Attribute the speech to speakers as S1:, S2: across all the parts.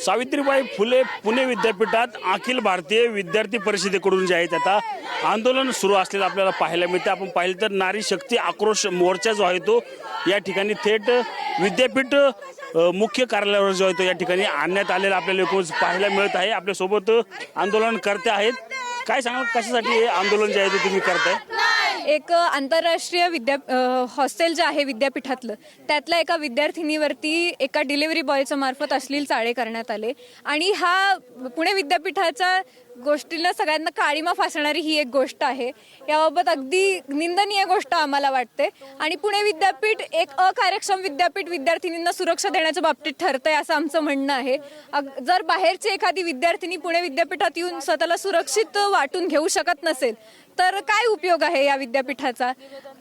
S1: सावित्रीबाई फुले पुणे विद्यापीठात अखिल भारतीय विद्यार्थी परिषदेकडून जे आहे आता आंदोलन सुरू असलेलं आपल्याला पाहायला मिळते। आपण पाहिलं तर नारी शक्ती आक्रोश मोर्चा जो आहे तो या ठिकाणी थेट विद्यापीठ मुख्य कार्यालयावर जो आहे तो या ठिकाणी आणण्यात आलेला आपल्याला एकूण पाहायला मिळत आहे। आपल्यासोबत आंदोलनकर्ते आहेत। काय सांगाल, कशासाठी हे आंदोलन जे आहे ते तुम्ही करताय?
S2: एक आंतरराष्ट्रीय हॉस्टेल जे आहे विद्यापीठातलं, त्यातल्या एका विद्यार्थिनीवरती एका डिलिव्हरी बॉयच्या मार्फत अश्लील चाळे करण्यात आले आणि हा पुणे विद्यापीठाच्या गोष्टीला सगळ्यांना काळीमा फासणारी ही एक गोष्ट आहे। याबाबत अगदी निंदनीय गोष्ट आम्हाला वाटते आणि पुणे विद्यापीठ एक अकार्यक्षम विद्यापीठ विद्यार्थिनींना सुरक्षा देण्याच्या बाबतीत ठरतंय असं आमचं म्हणणं आहे। जर बाहेरची एखादी विद्यार्थिनी पुणे विद्यापीठात येऊन स्वतःला सुरक्षित वाटून घेऊ शकत नसेल तर काय उपयोग आहे या विद्यापीठाचा?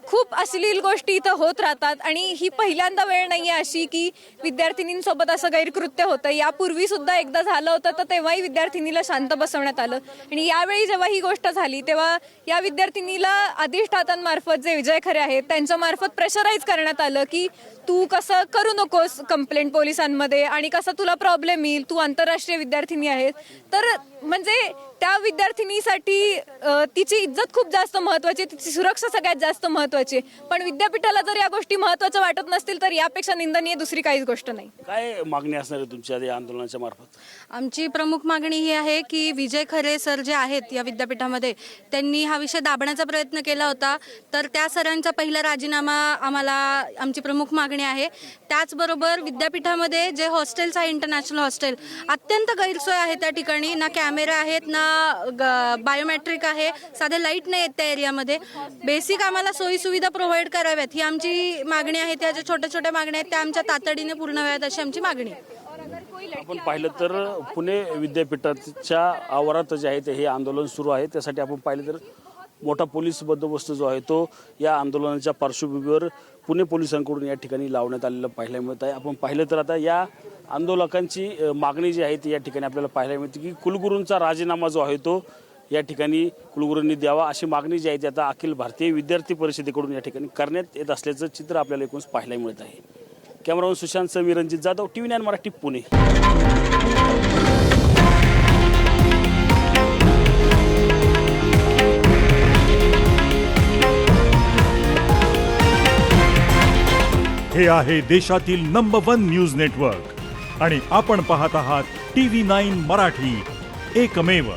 S2: खूप अश्लील गोष्टी इथं होत राहतात आणि ही पहिल्यांदा वेळ नाहीये अशी की विद्यार्थिनींसोबत असं गैरकृत्य होतं। यापूर्वी सुद्धा एकदा झालं होतं तर तेव्हाही विद्यार्थिनीला शांत बसवण्यात आलं आणि यावेळी जेव्हा ही गोष्ट झाली तेव्हा या विद्यार्थिनीला अधिष्ठातांमार्फत जे विजय खरे आहेत त्यांच्या मार्फत प्रेशराईज करण्यात आलं की तू कसं करू नकोस कंप्लेंट पोलिसांमध्ये आणि कसं तुला प्रॉब्लेम येईल, तू आंतरराष्ट्रीय विद्यार्थिनी आहेस। तर म्हणजे त्या विद्यार्थिनीसाठी तिची इज्जत खूप जास्त महत्त्वाची, तिची सुरक्षा सगळ्यात जास्त महत्त्वाची। पण विद्यापीठाला जर या गोष्टी महत्त्वाच्या वाटत नसतील तर यापेक्षा निंदनीय दुसरी काहीच गोष्ट नाही।
S1: काय मागणी असणार आहे तुमच्या या आंदोलनाच्या मार्फत?
S3: आमची प्रमुख मागणी ही आहे की विजय खरे सर जे आहेत या विद्यापीठामध्ये त्यांनी हा विषय दाबण्याचा प्रयत्न केला होता, तर त्या सरांचा पहिला राजीनामा आम्हाला आमची प्रमुख मागणी आहे। त्याचबरोबर विद्यापीठामध्ये जे हॉस्टेल्स आहे इंटरनॅशनल हॉस्टेल, अत्यंत गैरसोय आहे त्या ठिकाणी। ना कॅमेरा आहेत, ना बायोमेट्रिक आहे, साधे लाईट नाही आहेत त्या एरियामध्ये। बेसिक आम्हाला सोयी सुविधा प्रोव्हाइड कराव्यात ही आमची मागणी आहे। त्या ज्या छोट्या छोट्या मागण्या आहेत त्या आमच्या तातडीने पूर्ण व्हाव्यात अशी आमची मागणी आहे।
S1: आपण पाहिलं तर पुणे विद्यापीठाच्या आवारात जे आहे ते हे आंदोलन सुरू आहे। त्यासाठी आपण पाहिलं तर मोठा पोलीस बंदोबस्त जो आहे तो या आंदोलनाच्या पार्श्वभूमीवर पुणे पोलिसांकडून या ठिकाणी लावण्यात आलेलं पाहायला मिळत आहे। आपण पाहिलं तर आता या आंदोलकांची मागणी जी आहे ती या ठिकाणी आपल्याला पाहायला मिळते की कुलगुरूंचा राजीनामा जो आहे तो या ठिकाणी कुलगुरूंनी द्यावा अशी मागणी जी आहे ती आता अखिल भारतीय विद्यार्थी परिषदेकडून या ठिकाणी करण्यात येत असल्याचं चित्र आपल्याला एकूण पाहायला मिळत आहे। कॅमेरामन सुशांत समी, रणजित जाधव, TV9 मराठी, पुणे।
S4: हे आहे देशातील नंबर 1 न्यूज नेटवर्क आणि आपण पाहत आहात TV9 मराठी, एकमेव।